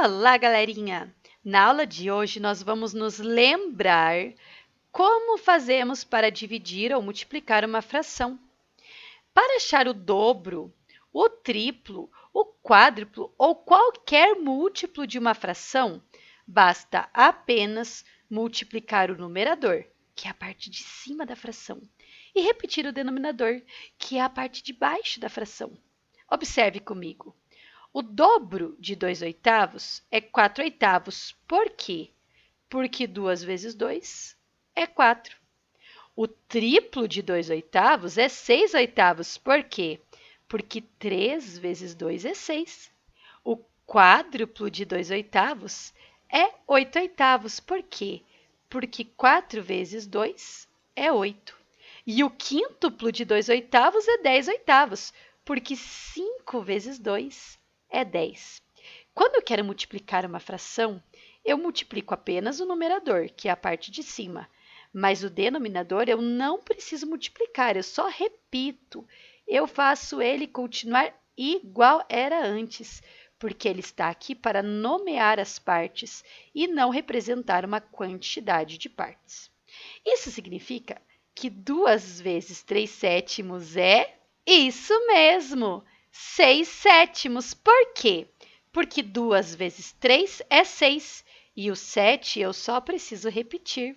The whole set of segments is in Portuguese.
Olá, galerinha! Na aula de hoje, nós vamos nos lembrar como fazemos para dividir ou multiplicar uma fração. Para achar o dobro, o triplo, o quádruplo ou qualquer múltiplo de uma fração, basta apenas multiplicar o numerador, que é a parte de cima da fração, e repetir o denominador, que é a parte de baixo da fração. Observe comigo. O dobro de 2/8 é 4/8. Por quê? Porque 2 vezes 2 é 4. O triplo de 2/8 é 6/8. Por quê? Porque 3 vezes 2 é 6. O quádruplo de 2/8 é 8/8. Por quê? Porque 4 vezes 2 é 8. E o quíntuplo de 2/8 é 10/8. Porque 5 vezes 2 é 10. Quando eu quero multiplicar uma fração, eu multiplico apenas o numerador, que é a parte de cima. Mas o denominador eu não preciso multiplicar, eu só repito. Eu faço ele continuar igual era antes, porque ele está aqui para nomear as partes e não representar uma quantidade de partes. Isso significa que 2 vezes 3/7 é isso mesmo! 6/7. Por quê? Porque 2 vezes 3 é 6 e o 7 eu só preciso repetir.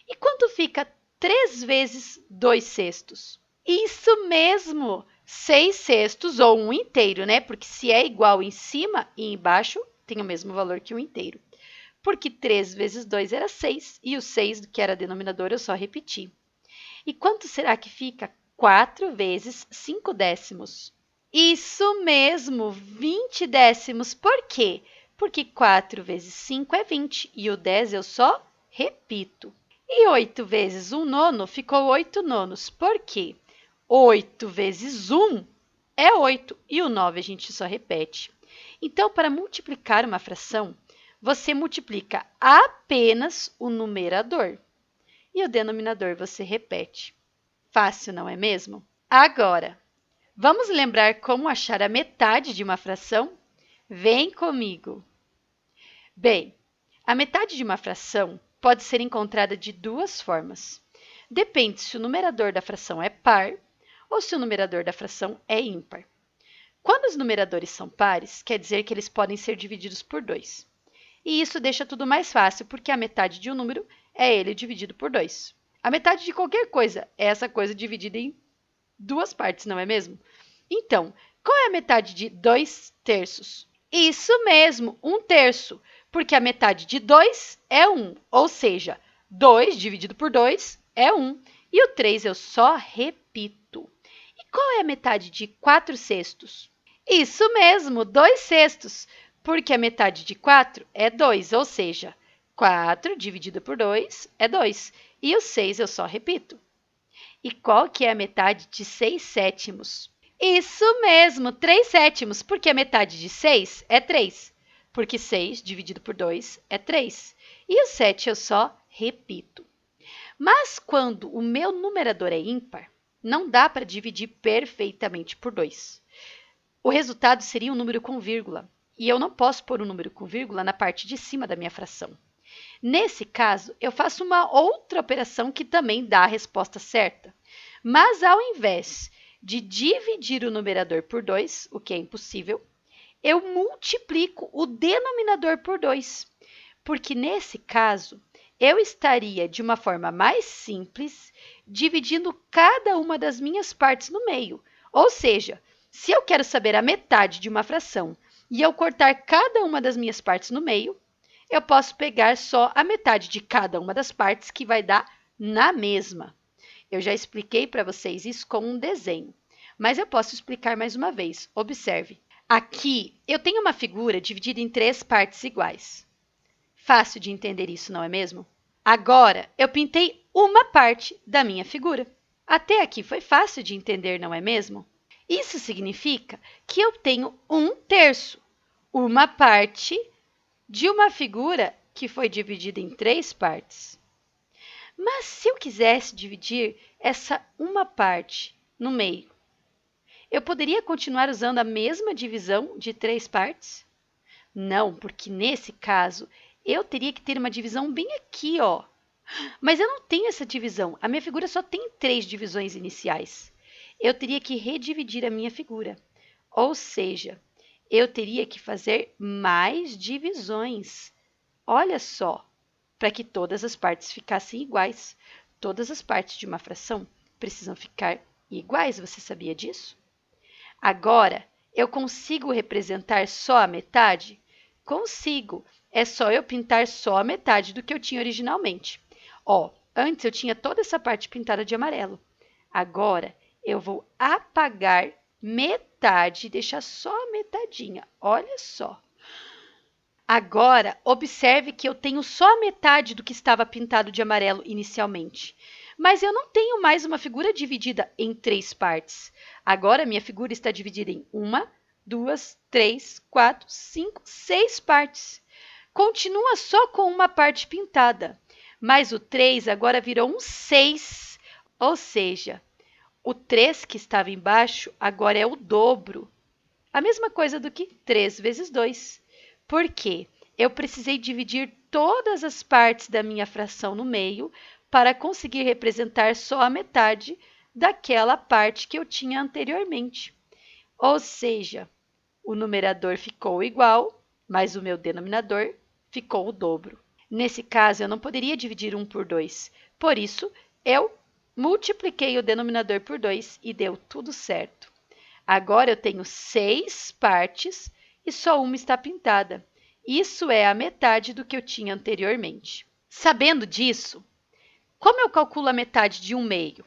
E quanto fica 3 vezes 2/6? Isso mesmo! 6/6 ou 1 inteiro, né? Porque se é igual em cima e embaixo, tem o mesmo valor que 1 inteiro. Porque 3 vezes 2 era 6 e o 6, que era denominador, eu só repeti. E quanto será que fica 4 vezes 5/10? Isso mesmo, 20/10. Por quê? Porque 4 vezes 5 é 20 e o 10 eu só repito. E 8 vezes 1/9 ficou 8/9. Por quê? 8 vezes 1 é 8 e o 9 a gente só repete. Então, para multiplicar uma fração, você multiplica apenas o numerador e o denominador você repete. Fácil, não é mesmo? Agora, vamos lembrar como achar a metade de uma fração? Vem comigo! Bem, a metade de uma fração pode ser encontrada de duas formas. Depende se o numerador da fração é par ou se o numerador da fração é ímpar. Quando os numeradores são pares, quer dizer que eles podem ser divididos por 2. E isso deixa tudo mais fácil, porque a metade de um número é ele dividido por 2. A metade de qualquer coisa é essa coisa dividida em duas partes, não é mesmo? Então, qual é a metade de 2/3? Isso mesmo, 1/3, porque a metade de 2 é 1, ou seja, 2 dividido por 2 é 1, e o 3 eu só repito. E qual é a metade de 4/6? Isso mesmo, 2/6, porque a metade de 4 é 2, ou seja, 4 dividido por 2 é 2, e o 6 eu só repito. E qual que é a metade de 6/7? Isso mesmo, 3/7, porque a metade de 6 é 3, porque 6 dividido por 2 é 3, e o 7 eu só repito. Mas quando o meu numerador é ímpar, não dá para dividir perfeitamente por 2. O resultado seria um número com vírgula, e eu não posso pôr um número com vírgula na parte de cima da minha fração. Nesse caso, eu faço uma outra operação que também dá a resposta certa. Mas ao invés de dividir o numerador por 2, o que é impossível, eu multiplico o denominador por 2. Porque nesse caso, eu estaria de uma forma mais simples, dividindo cada uma das minhas partes no meio. Ou seja, se eu quero saber a metade de uma fração e eu cortar cada uma das minhas partes no meio, eu posso pegar só a metade de cada uma das partes, que vai dar na mesma. Eu já expliquei para vocês isso com um desenho, mas eu posso explicar mais uma vez. Observe. Aqui, eu tenho uma figura dividida em 3 partes iguais. Fácil de entender isso, não é mesmo? Agora, eu pintei uma parte da minha figura. Até aqui foi fácil de entender, não é mesmo? Isso significa que eu tenho 1/3, uma parte de uma figura que foi dividida em 3 partes. Mas se eu quisesse dividir essa uma parte no meio, eu poderia continuar usando a mesma divisão de 3 partes? Não, porque nesse caso, eu teria que ter uma divisão bem aqui, ó. Mas eu não tenho essa divisão. A minha figura só tem 3 divisões iniciais. Eu teria que redividir a minha figura. Ou seja, eu teria que fazer mais divisões. Olha só, para que todas as partes ficassem iguais. Todas as partes de uma fração precisam ficar iguais, você sabia disso? Agora, eu consigo representar só a metade? Consigo. É só eu pintar só a metade do que eu tinha originalmente. Ó, antes eu tinha toda essa parte pintada de amarelo. Agora, eu vou apagar metade e deixar só a metadinha. Olha só. Agora, observe que eu tenho só a metade do que estava pintado de amarelo inicialmente. Mas eu não tenho mais uma figura dividida em 3 partes. Agora, minha figura está dividida em 1, 2, 3, 4, 5, 6 partes. Continua só com uma parte pintada, mas o 3 agora virou um 6, ou seja, o 3 que estava embaixo agora é o dobro. A mesma coisa do que 3 vezes 2. Por quê? Eu precisei dividir todas as partes da minha fração no meio para conseguir representar só a metade daquela parte que eu tinha anteriormente. Ou seja, o numerador ficou igual, mas o meu denominador ficou o dobro. Nesse caso, eu não poderia dividir 1 por 2. Por isso, eu multipliquei o denominador por 2 e deu tudo certo. Agora eu tenho 6 partes e só uma está pintada. Isso é a metade do que eu tinha anteriormente. Sabendo disso, como eu calculo a metade de 1/2?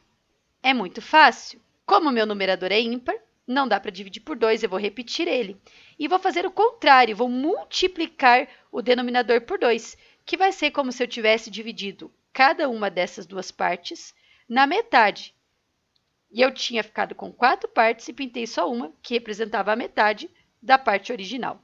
É muito fácil. Como o meu numerador é ímpar, não dá para dividir por 2, eu vou repetir ele. E vou fazer o contrário, vou multiplicar o denominador por 2, que vai ser como se eu tivesse dividido cada uma dessas duas partes na metade. E eu tinha ficado com 4 partes e pintei só uma, que representava a metade da parte original.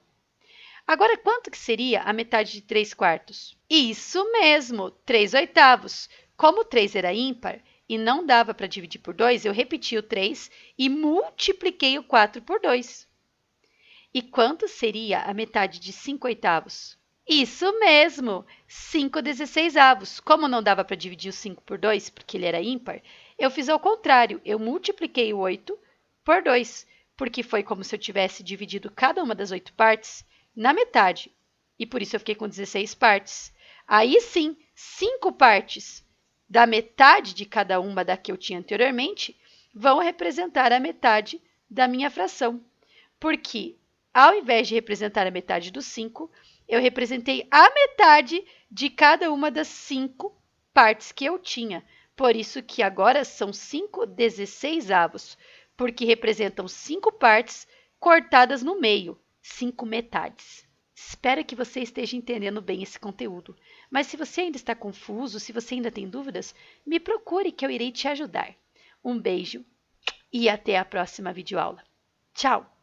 Agora, quanto que seria a metade de 3 quartos? Isso mesmo, 3 oitavos. Como o 3 era ímpar e não dava para dividir por 2, eu repeti o 3 e multipliquei o 4 por 2. E quanto seria a metade de 5 oitavos? Isso mesmo, 5 16avos. Como não dava para dividir o 5 por 2, porque ele era ímpar, eu fiz ao contrário. Eu multipliquei o 8 por 2, porque foi como se eu tivesse dividido cada uma das 8 partes na metade. E por isso eu fiquei com 16 partes. Aí sim, 5 partes da metade de cada uma da que eu tinha anteriormente vão representar a metade da minha fração. Porque, ao invés de representar a metade dos 5, eu representei a metade de cada uma das 5 partes que eu tinha. Por isso que agora são 5 16avos, porque representam 5 partes cortadas no meio, 5 metades. Espero que você esteja entendendo bem esse conteúdo. Mas se você ainda está confuso, se você ainda tem dúvidas, me procure que eu irei te ajudar. Um beijo e até a próxima videoaula. Tchau!